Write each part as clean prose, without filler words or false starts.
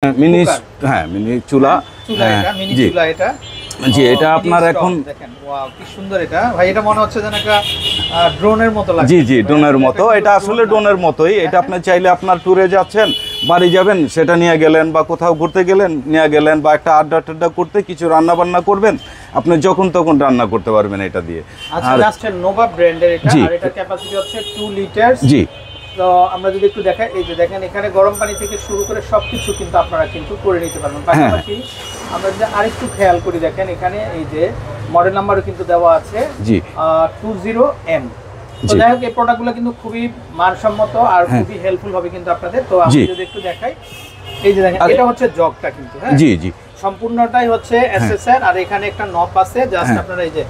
Mini, হ্যাঁ mini চুলা, mini চুলা এটা। জি, এটা আপনার এখন দেখেন ওয়াও কি সুন্দর এটা ভাই, এটা মনে হচ্ছে যেন একটা ড্রোনের মতো লাগে। জি জি, ড্রোনের মতো, এটা আসলে ড্রোনের মতোই। এটা আপনি চাইলে আপনার ট্যুরে যাচ্ছেন, বাড়ি যাবেন, সেটা নিয়ে গেলেন, বা কোথাও ঘুরতে গেলেন নিয়ে গেলেন, বা একটা আড্ডা করতে কিছু রান্না বান্না করবেন, আপনি যখন তখন রান্না করতে পারবেন এটা দিয়ে। আচ্ছা, জাস্ট নোভা ব্র্যান্ডের এটা, আর এটা ক্যাপাসিটি হচ্ছে 2 লিটার। জি, তো আমরা যদি একটু দেখাই, এই যে দেখেন এখানে গরম পানি থেকে শুরু করে সবকিছু কিন্তু আপনারা কিন্তু করে নিতে পারবেন। পাশাপাশি আমরা যদি আরেকটু খেয়াল করি, দেখেন এখানে এই যে মডেল নাম্বারও কিন্তু দেওয়া আছে, জি 20M। তো যাই হোক, এই প্রোডাক্টগুলো কিন্তু খুবই মানসম্মত আর খুবই হেল্পফুল হবে কিন্তু আপনাদের। তো আমি যদি একটু দেখাই, এই যে দেখেন এটা হচ্ছে জগটা কিন্তু, হ্যাঁ জি জি, সম্পূর্ণটাই হচ্ছে এসএসআর। আর এখানে একটা নব আছে, জাস্ট আপনারা এই যে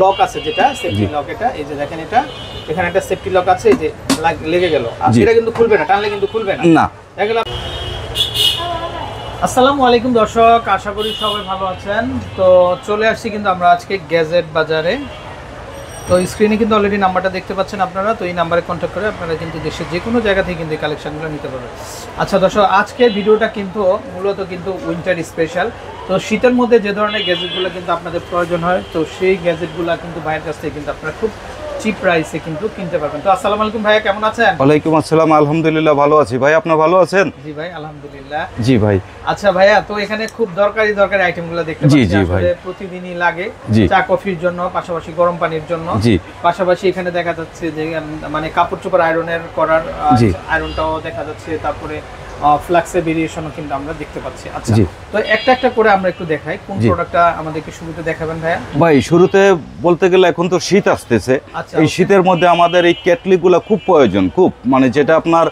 লক আছে যেটা সেফটি লক, এটা এই যে দেখেন এটা এখানে একটা সেফটি লক আছে, এই যে লেগে গেল, আর এটা কিন্তু খুলবে না, টানলে কিন্তু খুলবে না। না এগুলো। আসসালামু আলাইকুম দর্শক, আশা করি সবাই ভালো আছেন। তো চলে আসছি কিন্তু আমরা আজকে গ্যাজেট বাজারে। তো স্ক্রিনে কিন্তু অলরেডি নাম্বারটা দেখতে পাচ্ছেন আপনারা, তো এই নাম্বারে কন্ট্যাক্ট করে আপনারা কিন্তু দেশের যে কোনো জায়গা থেকে কিন্তু এই কালেকশনগুলো নিতে পারবেন। আচ্ছা দর্শক, আজকের ভিডিওটা কিন্তু মূলত কিন্তু উইন্টার স্পেশাল। তো শীতের মধ্যে যে ধরনের গ্যাজেটগুলো কিন্তু আপনাদের প্রয়োজন হয়, তো সেই গ্যাজেটগুলো কিন্তু ভাইয়ের কাছ থেকে কিন্তু আপনারা খুব চিপ প্রাইসে কিন্তু কিনতে পারবেন। তো আসসালামু আলাইকুম ভাইয়া, কেমন আছেন? ওয়ালাইকুম আসসালাম, আলহামদুলিল্লাহ ভালো আছি ভাই, আপনি ভালো আছেন? জি ভাই আলহামদুলিল্লাহ। জি ভাই। আচ্ছা ভাইয়া, তো এখানে খুব দরকারি আইটেমগুলো দেখতে পাচ্ছি, আসলে প্রতিদিনই লাগে চা কফির জন্য, পাশাপাশি গরম পানির জন্য, পাশাপাশি এখানে দেখা যাচ্ছে যে মানে কাপড় চোপড় আয়রনের করার আয়রনটাও দেখা যাচ্ছে, তারপরে ফ্লাক্সে ভেরিয়েশনও কিন্তু আমরা দেখতে পাচ্ছি। আচ্ছা, তো একটা করে আমরা একটু দেখাই, কোন প্রোডাক্টটা আমাদেরকে শুরুতে দেখাবেন ভাইয়া? ভাই শুরুতে বলতে গেলে এখন তো শীত আসতেছে, এই শীতের মধ্যে আমাদের এই কেটলিগুলো খুব প্রয়োজন, খুব মানে যেটা আপনার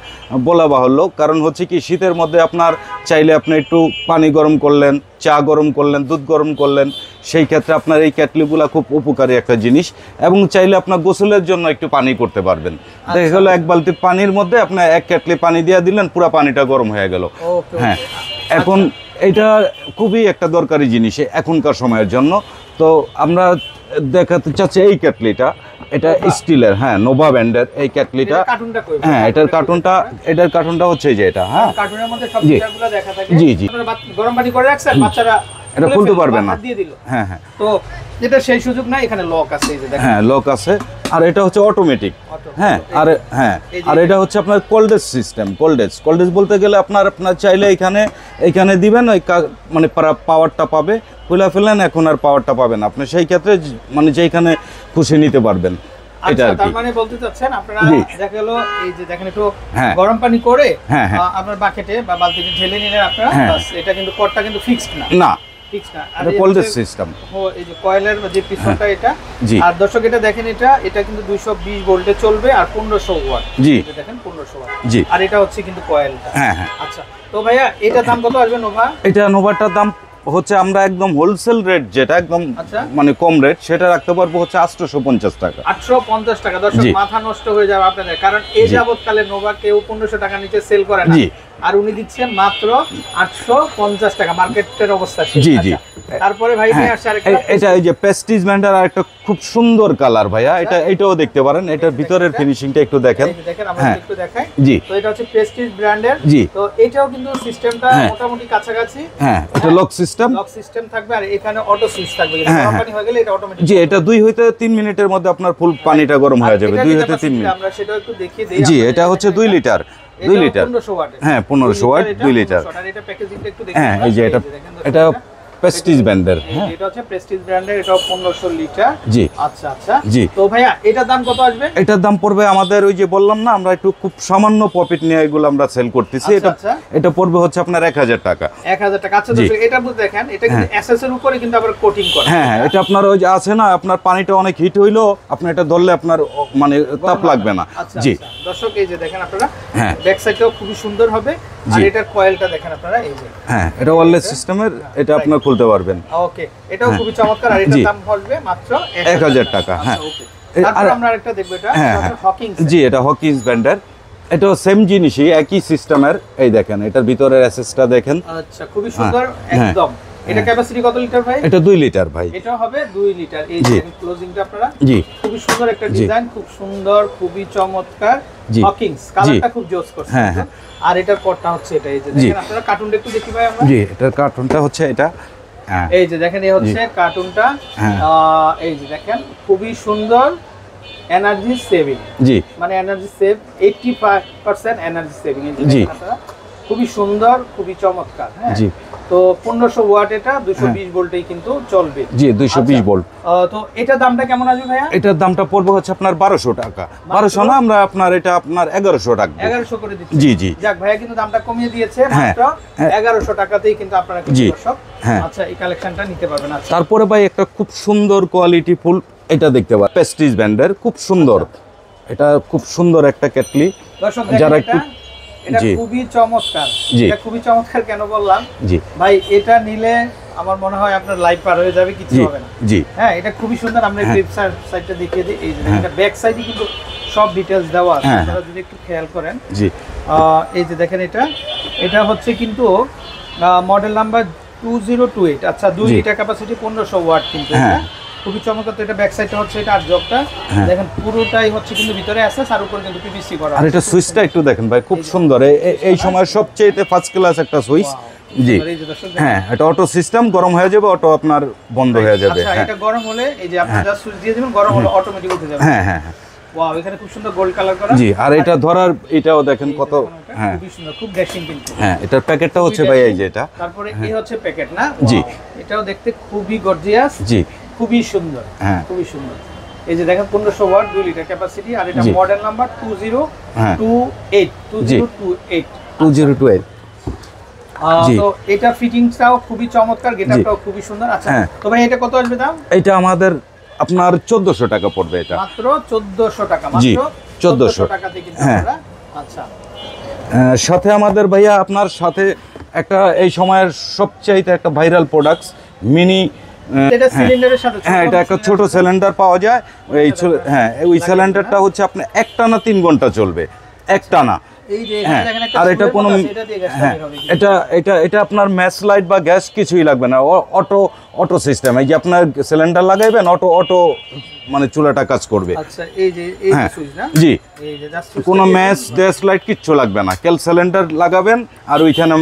বলা বাহুল্য। কারণ হচ্ছে কি, শীতের মধ্যে আপনার চাইলে আপনি একটু পানি গরম করলেন, চা গরম করলেন, দুধ গরম করলেন, সেই ক্ষেত্রে আপনার এই কেটলিগুলো খুব উপকারী একটা জিনিস। এবং চাইলে আপনার গোসলের জন্য একটু পানি করতে পারবেন। দেখা গেলো এক বালতি পানির মধ্যে আপনার 1 কেটলি পানি দিয়ে দিলেন, পুরো পানিটা গরম হয়ে গেল। হ্যাঁ, এখন এটা খুবই একটা দরকারি জিনিস এখনকার সময়ের জন্য। তো আমরা দেখাতে চাচ্ছি এই কেটলিটা, এটা স্টিলের, হ্যাঁ নোভা ব্র্যান্ডের এই কেটলিটা। হ্যাঁ, এটার কার্টুনটা হচ্ছে যে এটা, হ্যাঁ কার্টুনের মধ্যে সব ফিচারগুলো দেখা থাকে। জি জি, গরম পানি করে রাখছেন, বাচ্চারা এটা খুলতে পারবে না, দিয়ে দিল। হ্যাঁ হ্যাঁ, তো এটা সেই সুযোগ না, এখানে লক আছে, এই যে দেখেন, হ্যাঁ লক আছে। আর এটা হচ্ছে অটোমেটিক, হ্যাঁ। আর এটা হচ্ছে আপনার কোল্ডেজ সিস্টেম। কোল্ডেজ বলতে গেলে আপনার চাইলে এখানে দিবেন, ওই মানে পাওয়ারটা পাবে, খুলে ফেলেন, এখন আর পাওয়ারটা পাবেন আপনি, সেই ক্ষেত্রে মানে যেখানে খুশি নিতে পারবেন। এটা আর কি, তার মানে বলতে চাচ্ছেন আপনারা দেখা গেল এই যে দেখেন একটু গরম পানি করে আপনার বাকেটে বা বালতিতে ঢেলে নিলেন আপনারা, এটা কিন্তু কর্ডটা কিন্তু ফিক্সড না, ফিক্স না, আর কোল্ডেজ সিস্টেম। এই যে কয়েলের যে পিছনটা এটা। আর দর্শক এটা দেখেন, এটা কিন্তু 220 ভোল্টে চলবে আর 1500 ওয়াট। জি দেখেন 1500 ওয়াট। জি, আর এটা হচ্ছে কিন্তু কয়েলটা। হ্যাঁ হ্যাঁ। আচ্ছা, তো ভাইয়া এটা দাম কত আসবে নোভা? এটা নোভাটার দাম হচ্ছে আমরা একদম হোলসেল রেট, যেটা একদম মানে কম রেট, সেটা রাখতে পারবো হচ্ছে 850 টাকা। 850 টাকা। দর্শক মাথা নষ্ট হয়ে যাবে আপনাদের, কারণ এই যাবৎকালে নোভা কেউ 1500 টাকা নিচে সেল করে না, আর উনি দিচ্ছেন মাত্র 850 টাকা, মার্কেটের অবস্থা। জি জি। তারপরে ভাই নিয়ে আসছে আরেকটা, এটা এই যে প্রেস্টিজ ব্র্যান্ডের আরেকটা খুব সুন্দর কালার ভাইয়া, এটাও দেখতে পারেন, এটার ভিতরের ফিনিশিংটা একটু দেখেন। দেখেন আমরা একটু দেখাই। জি, তো এটা হচ্ছে প্রেস্টিজ ব্র্যান্ডের। জি, তো এটাও কিন্তু সিস্টেমটা মোটামুটি কাছাকাছি। হ্যাঁ, এটা লক সিস্টেম থাকবে, আর এখানে অটো সুইচ থাকবে, গরম পানি হয়ে গেলে এটা অটোমেটিক। জি, এটা 2 হইতে 3 মিনিটের মধ্যে আপনার ফুল পানিটা গরম হয়ে যাবে, 2 হইতে 3 মিনিট। আমরা সেটাও একটু দেখিয়ে দেই। জি, এটা হচ্ছে 2 লিটার, 2 লিটার, 1500 ওয়াট। হ্যাঁ 1500 ওয়াট, 2 লিটার। আর এটা প্যাকেজিংটা একটু দেখুন। হ্যাঁ, এই যে এটা প্রেস্টিজ ব্র্যান্ডের, হ্যাঁ এটা হচ্ছে প্রেস্টিজ ব্র্যান্ডের, এটাও 1500 লিটার। জি, আচ্ছা আচ্ছা। জি, তো ভাইয়া এটার দাম কত আসবে? এটার দাম পড়বে আমাদের ওই যে বললাম না, আমরা একটু খুব সামান্য প্রফিট নিয়ে এগুলো আমরা সেল করতেছি। এটা পড়বে হচ্ছে আপনার 1000 টাকা। 1000 টাকা। আচ্ছা দর্শক, এটা বুঝ দেখেন, এটা কিন্তু এসএস এর উপরে কিন্তু আবার কোটিং করা। হ্যাঁ, এটা আপনার ওই যে আছে না, আপনার পানিটা অনেক হিট হইলো, আপনি এটা ধরলে আপনার মানে তাপ লাগবে না। জি দর্শক, এই যে দেখেন আপনারা, ব্যাক সাইডটাও খুবই সুন্দর হবে, আর এটার কয়েলটা দেখেন আপনারা, এই যে হ্যাঁ, এটা ওয়্যারলেস সিস্টেমের, এটা আপনার খুলতে পারবেন। ওকে, এটাও খুবই চমৎকার, আর এটার দাম পড়বে মাত্র 1000 টাকা। হ্যাঁ, তারপর আমরা আরেকটা দেখব, এটা হকিংস। জি, এটা হকিংস ব্র্যান্ডের, এটাও সেম জিনিসই, একই সিস্টেমের। এই দেখেন, এটার ভিতরের এসএসটা দেখেন। আচ্ছা, খুবই সুন্দর একদম। এটা ক্যাপাসিটি কত লিটার ভাই? এটা 2 লিটার ভাই। এটা হবে 2 লিটার। এই যে ক্লোজিংটা আপনারা, জি খুবই সুন্দর একটা ডিজাইন, খুব সুন্দর, খুবই চমৎকার। জি হকিংস কালারটা খুব জোস করছে। হ্যাঁ হ্যাঁ। আর এটার পটটা হচ্ছে এটা, এই যে দেখেন আপনারা কার্টুনটা একটু দেখি ভাই আমরা। জি এটার কার্টুনটা হচ্ছে এটা। হ্যাঁ এই যে দেখেন এই হচ্ছে কার্টুনটা। হ্যাঁ। এই যে দেখেন খুবই সুন্দর এনার্জি সেভিং। জি মানে এনার্জি সেভ 85% এনার্জি সেভিং। এই যে জি। দেখেন আপনারা খুবই সুন্দর, খুবই চমৎকার। হ্যাঁ জি। তো 1500 ওয়াট, এটা 220 ভোল্টেই কিন্তু চলবে। জি 220 ভোল্ট। তো এটার দামটা কেমন আসবে ভাইয়া? এটার দামটা পড়বে হচ্ছে আপনার 1200 টাকা। 1200 না, আমরা আপনার এটা আপনার 1100 রাখবো। 1100 করে দিচ্ছি। জি জি। যাক ভাইয়া কিন্তু দামটা কমিয়ে দিয়েছে, হ্যাঁ, মাত্র হ্যাঁ। 1100 টাকাতেই কিন্তু আপনারা কিন্তু জি, দর্শক হ্যাঁ। আচ্ছা এই কালেকশনটা নিতে পারবেন। আচ্ছা তারপরে ভাই একটা খুব সুন্দর কোয়ালিটি ফুল এটা দেখতে পাচ্ছেন, প্রেস্টিজ ব্র্যান্ডের, খুব সুন্দর। এটা খুব সুন্দর একটা কেটলি। দর্শক যারা দেখেন একটু এটা জি। খুবই চমৎকার। জি। এটা খুবই চমৎকার কেন বললাম জি ভাই, এটা নিলে আমার মনে হয় আপনার লাইফ পার হয়ে যাবে, কিছু জি হবে না। জি হ্যাঁ এটা খুবই সুন্দর। আমরা হ্যাঁ। ফ্লিপ সাইডটা দেখিয়ে দিই। এই যে হ্যাঁ। এটা ব্যাক সাইডে কিন্তু সব ডিটেইলস দেওয়া আছে, হ্যাঁ। আপনারা যদি একটু খেয়াল করেন। জি এই যে দেখেন এটা হচ্ছে কিন্তু মডেল নাম্বার 2028। আচ্ছা 2 জি। লিটার ক্যাপাসিটি 1500 ওয়াট কিন্তু এটা। হ্যাঁ। খুবই চমৎকার। তো এটা ব্যাক সাইডটা হচ্ছে এটা আর জবটা হ্যাঁ। দেখেন পুরোটাই হচ্ছে কিন্তু ভিতরে আছে, আর উপরে কিন্তু পিভিসি করা আর আছে। এটা সুইচটা একটু দেখেন ভাই, খুব সুন্দর। এই সময় সবচেয়ে ফার্স্ট ক্লাস একটা সুইচ। Wow, জি এই যে দর্শক দেখেন। হ্যাঁ, এটা অটো সিস্টেম, গরম হয়ে যাবে, অটো আপনার বন্ধ হয়ে যাবে। আচ্ছা হ্যাঁ এটা গরম হলে এই যে আপনি জাস্ট সুইচ দিয়ে দিবেন, গরম হলে অটোমেটিক উঠে যাবে। হ্যাঁ হ্যাঁ হ্যাঁ। ওয়াও, এখানে খুব সুন্দর গোল্ড কালার করা। জি, আর এটা ধরার এটাও দেখেন কত। হ্যাঁ খুবই সুন্দর, খুব ড্যাশিং কিন্তু। হ্যাঁ, এটার প্যাকেটটা হচ্ছে ভাই এই যে এটা। তারপরে এই হচ্ছে প্যাকেট না? জি। Wow, এটাও দেখতে খুবই গর্জিয়াস, জি খুবই সুন্দর। হ্যাঁ। খুবই সুন্দর। এই যে দেখেন 1500 ওয়াট 2 লিটার ক্যাপাসিটি, আর এটা জি। মডেল নাম্বার হ্যাঁ। 2028। 2028। জি। তো এটা ফিটিংসটাও খুবই চমৎকার, গেটআপটাও খুবই সুন্দর। আচ্ছা হ্যাঁ। তো ভাই এটা কত আসবে দাম? এটা আমাদের আপনার 1400 টাকা পড়বে এটা। মাত্র 1400 টাকা। জি, মাত্র 1400 টাকাতে কিন্তু হ্যাঁ। আমরা। আচ্ছা সাথে আমাদের ভাইয়া আপনার সাথে একটা এই সময়ের সবচাইতে একটা ভাইরাল প্রোডাক্টস মিনি। এটা সিলিন্ডারের সাথে হ্যাঁ, এটা একটা ছোট সিলিন্ডার পাওয়া যায়। হ্যাঁ, ওই সিলিন্ডারটা হচ্ছে আপনার একটানা 3 ঘন্টা চলবে, একটানা। এই যে হ্যাঁ, এখানে একটা আর এটা চুলের কোনো মতো আছে, এটা দিয়ে গ্যাসটা হ্যাঁ, বের হবে। এটা আপনার ম্যাচ লাইট বা গ্যাস কিছুই লাগবে না, অটো সিস্টেম। এই যে আপনার সিলিন্ডার লাগাইবেন, অটো মানে চুলাটা কাজ করবে। আচ্ছা এই যে হ্যাঁ সুইচ না? জি, এই যে জাস্ট কোনো ম্যাচ গ্যাস লাইট কিচ্ছু লাগবে না, কেল সিলিন্ডার লাগাবেন আর ওইখানে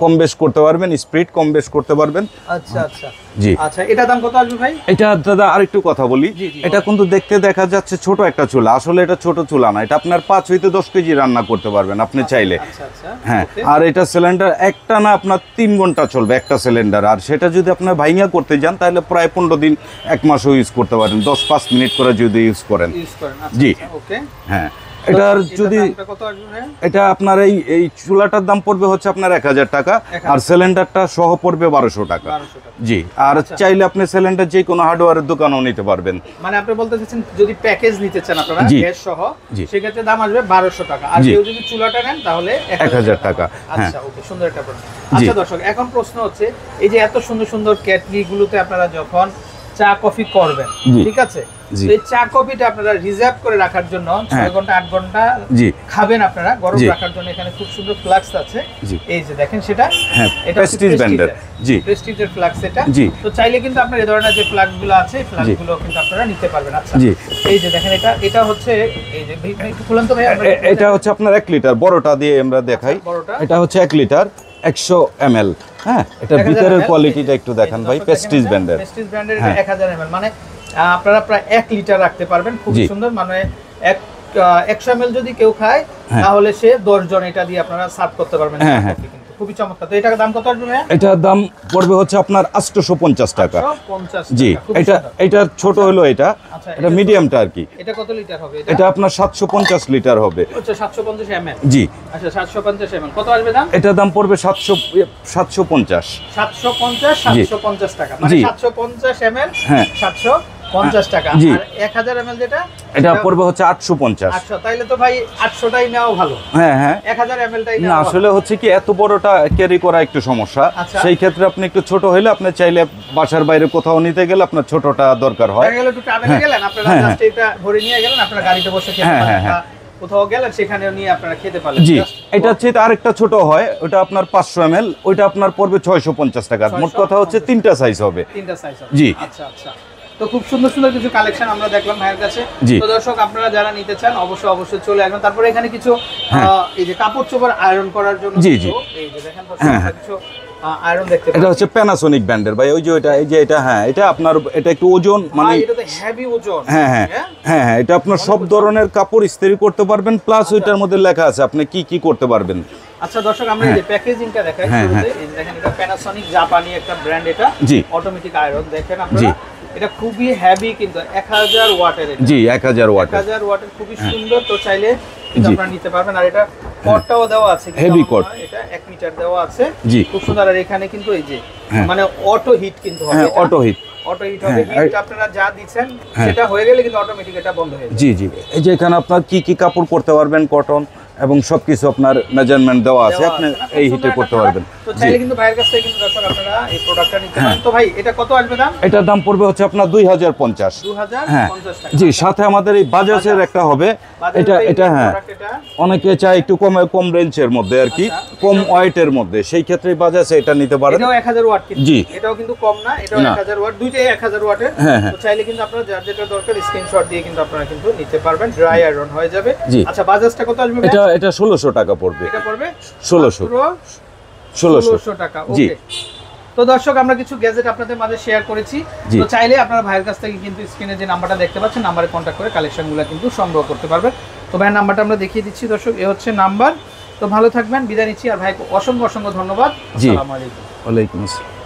কম বেশ করতে পারবেন, স্পিড কম বেশ করতে পারবেন। আচ্ছা আচ্ছা জি। আচ্ছা এটা দাম কত আসবে ভাই? এটা দাদা আরেকটু কথা বলি। জি, জি, এটা কিন্তু দেখতে দেখা যাচ্ছে ছোট একটা চুলা, আসলে এটা ছোট চুলা না। এটা আপনার 5 হইতে 10 কেজি রান্না করতে পারবেন আপনি চাইলে। আচ্ছা আচ্ছা হ্যাঁ, ওকে। আর এটা সিলিন্ডার একটা না আপনার 3 ঘন্টা চলবে একটা সিলিন্ডার। আর সেটা যদি আপনার ভাইঙ্গা করতে যান তাহলে প্রায় 15 দিন 1 মাসও ইউজ করতে পারেন, 10-5 মিনিট করে যদি ইউজ করেন। ইউজ করেন। আচ্ছা জি। আচ্ছা, ওকে। হ্যাঁ, এটার যদি দামটা কত আসবে ভাই? এটা আপনার এই চুলাটার দাম পড়বে হচ্ছে আপনার 1000 টাকা, 1000 আর সিলিন্ডারটা সহ পড়বে 1200 টাকা। 1200 টাকা। জি, আর চাইলে আপনি সিলিন্ডার যে কোনো হার্ডওয়্যারের দোকানেও নিতে পারবেন। মানে আপনি বলতে চাচ্ছেন যদি প্যাকেজ নিতে চান আপনারা জি। গ্যাস সহ, জি। সেক্ষেত্রে দাম আসবে 1200 টাকা। আর জি। কেউ যদি চুলাটা নেন তাহলে 1000 টাকা। হ্যাঁ। আচ্ছা ওকে, সুন্দর একটা প্রশ্ন। আচ্ছা দর্শক, এখন প্রশ্ন হচ্ছে এই যে এত সুন্দর সুন্দর ক্যাটলি গুলোতে আপনারা যখন চা কফি করবেন, জি। ঠিক আছে, জি। তো এই চা কফিটা আপনারা রিজার্ভ করে রাখার জন্য 6 হ্যাঁ। ঘন্টা 8 ঘন্টা জি খাবেন আপনারা, গরম জি। রাখার জন্য এখানে খুব সুন্দর ফ্লাক্স আছে। জি। এই যে দেখেন সেটা, হ্যাঁ, এটা প্রেস্টিজ ব্র্যান্ডের। জি প্রেস্টিজের ফ্লাক্স এটা। জি। তো চাইলে কিন্তু আপনার এই ধরনের যে ফ্লাক্স গুলো আছে, ফ্লাক্স গুলো কিন্তু আপনারা নিতে পারবেন। আচ্ছা জি। এই যে দেখেন এটা হচ্ছে এই যে ভাই একটু খুলেন তো ভাই আমরা এটা হচ্ছে আপনার 1 লিটার, বড়টা দিয়ে আমরা দেখাই। বড়টা? এটা হচ্ছে 1 লিটার 100 ml। হ্যাঁ, এটা 1000 ভিতরের ml কোয়ালিটিটা একটু দেখান ভাই, প্রেস্টিজ ব্র্যান্ডের। প্রেস্টিজ ব্র্যান্ডের হ্যাঁ। 1000 ml, মানে আপনারা প্রায় 1 লিটার রাখতে পারবেন, খুব জি। সুন্দর। মানে 100 ml যদি কেউ খায় হ্যাঁ। তাহলে সে 10 জন এটা দিয়ে আপনারা সার্ভ করতে পারবেন। হ্যাঁ, হ্যাঁ। কিন্তু খুবই চমৎকার। তো এটার দাম কত আসবে ভাই? এটার দাম পড়বে হচ্ছে আপনার 850 টাকা। 50 জি, টাকা, খুবই এটা সুন্দর। এটা ছোট হলো এটা। আচ্ছা, এটা মিডিয়ামটা আর কি। এটা কত লিটার হবে? এটা আপনার 750 লিটার হবে। আচ্ছা 750 ml। জি, আচ্ছা 750 ml কত আসবে দাম? এটার দাম পড়বে 750। 750 জি। 750 টাকা, মানে জি। 750 ml হ্যাঁ। 750 টাকা। জি। আর 1000 ml যেটা এটা পড়বে হচ্ছে 850। 800। তাইলে তো ভাই 800 টাই নেওয়া ভালো, হ্যাঁ হ্যাঁ। 1000 ml টাই না, নেওয়া ভালো। আসলে হচ্ছে কি এত বড়টা ক্যারি করা একটু সমস্যা। আচ্ছা। সেই ক্ষেত্রে আপনি একটু ছোট হইলে আপনি চাইলে বাসার বাইরে কোথাও নিতে গেলে আপনার ছোটটা দরকার হয়। দেখা গেল একটু ট্রাভেলে গেলেন আপনারা, হ্যাঁ, জাস্ট এটা ভরে নিয়ে গেলেন, আপনারা গাড়িতে বসে খেতে হ্যাঁ, পারেন, হ্যাঁ, বা কোথাও গেলেন সেখানেও নিয়ে আপনারা খেতে পারলেন। জি, Just এটা হচ্ছে আরেকটা ছোট হয়, ওটা আপনার 500 ml, ওইটা আপনার পড়বে 650 টাকা। মোট কথা হচ্ছে 3টা সাইজ হবে। 3টা সাইজ হবে। জি। আচ্ছা আচ্ছা। তো খুব সুন্দর সুন্দর কিছু কালেকশন আমরা দেখলাম ভাইয়ের কাছে। জি। তো দর্শক আপনারা যারা নিতে চান অবশ্যই চলে আসবেন। তারপরে এখানে কিছু এই যে কাপড় চোপড় আয়রন করার জন্য জি, কিছু, এই যে দেখেন দর্শক আমরা কিছু আয়রন দেখতে পাচ্ছি। এটা হচ্ছে প্যানাসোনিক ব্র্যান্ডের ভাই, ওই যে এটা, এই যে এটা, হ্যাঁ এটা আপনার, এটা একটু ওজন মানে, এটা তো হেভি ওজন। হ্যাঁ হ্যাঁ হ্যাঁ হ্যাঁ, এটা আপনার সব ধরনের কাপড় ইস্ত্রি করতে পারবেন, প্লাস ওইটার মধ্যে লেখা আছে আপনি কি কি করতে পারবেন। আচ্ছা দর্শক আমরা এই যে প্যাকেজিংটা দেখাই শুরুতে, এই যে দেখেন এটা প্যানাসোনিক জাপানি একটা ব্র্যান্ড, এটা জি অটোমেটিক আয়রন দেখেন আপনারা, এটা খুবই হেভি কিন্তু 1000 ওয়াটের, এটা জি 1000 ওয়াট, 1000 ওয়াটের খুবই সুন্দর। তো চাইলে কিন্তু আপনারা নিতে পারবেন। আর এটা কটটাও দেওয়া আছে, হেভি কট, এটা 1 মিটার দেওয়া আছে, জি খুব সুন্দর। আর এখানে কিন্তু এই যে মানে অটো হিট কিন্তু হবে, হ্যাঁ অটো হিট, অটো হিট হবে। হিট আপনারা যা দিবেন সেটা হয়ে গেলে কিন্তু অটোমেটিক এটা বন্ধ হয়ে যাবে। জি জি, এই যে এখানে আপনার কি কি কাপড় করতে পারবেন, কটন এবং সবকিছু আপনার মেজারমেন্ট দেওয়া আছে, আপনি এই হিটে করতে পারবেন। তো চাইলে কিন্তু ভাইয়ের কাছ থেকে কিন্তু দর্শক আপনারা এই প্রোডাক্টটা নিতে পারেন। তো ভাই এটা কত আসবে দাম? এটার দাম পড়বে হচ্ছে আপনার 2050। 2050 টাকা। জি, সাথে আমাদের এই বাজাজের একটা হবে, এটা হ্যাঁ অনেকে চায় একটু কম রেঞ্জের মধ্যে আর কি, কম ওয়েটের মধ্যে, সেই ক্ষেত্রে বাজাজে এটা নিতে পারেন। এটাও 1000 ওয়াট কিন্তু, জি এটাও কিন্তু কম না, এটাও 1000 ওয়াট, দুইটাই 1000 ওয়াটের। তো চাইলে কিন্তু আপনারা যার যেটা দরকার স্ক্রিনশট দিয়ে কিন্তু আপনারা কিন্তু নিতে পারবেন, ড্রাই আয়রন হয়ে যাবে। আচ্ছা বাজাজটা কত আসবে? এটা 1600 টাকা পড়বে। এটা পড়বে 1600 টাকা। ওকে। তো দর্শক আমরা কিছু গ্যাজেট আপনাদের মাঝে শেয়ার করেছি। তো চাইলে আপনারা ভাইয়ের কাছ থেকে কিন্তু স্ক্রিনে যে নাম্বারটা দেখতে পাচ্ছেন, নাম্বারে কন্ট্যাক্ট করে কালেকশনগুলো কিন্তু সংগ্রহ করতে পারবেন। তো ভাইয়ের নাম্বারটা আমরা দেখিয়ে দিচ্ছি দর্শক, এ হচ্ছে নাম্বার। তো ভালো থাকবেন, বিদায় নিচ্ছি। আর ভাই অসংখ্য ধন্যবাদ। আসসালামু আলাইকুম। ওয়ালাইকুম আসসালাম।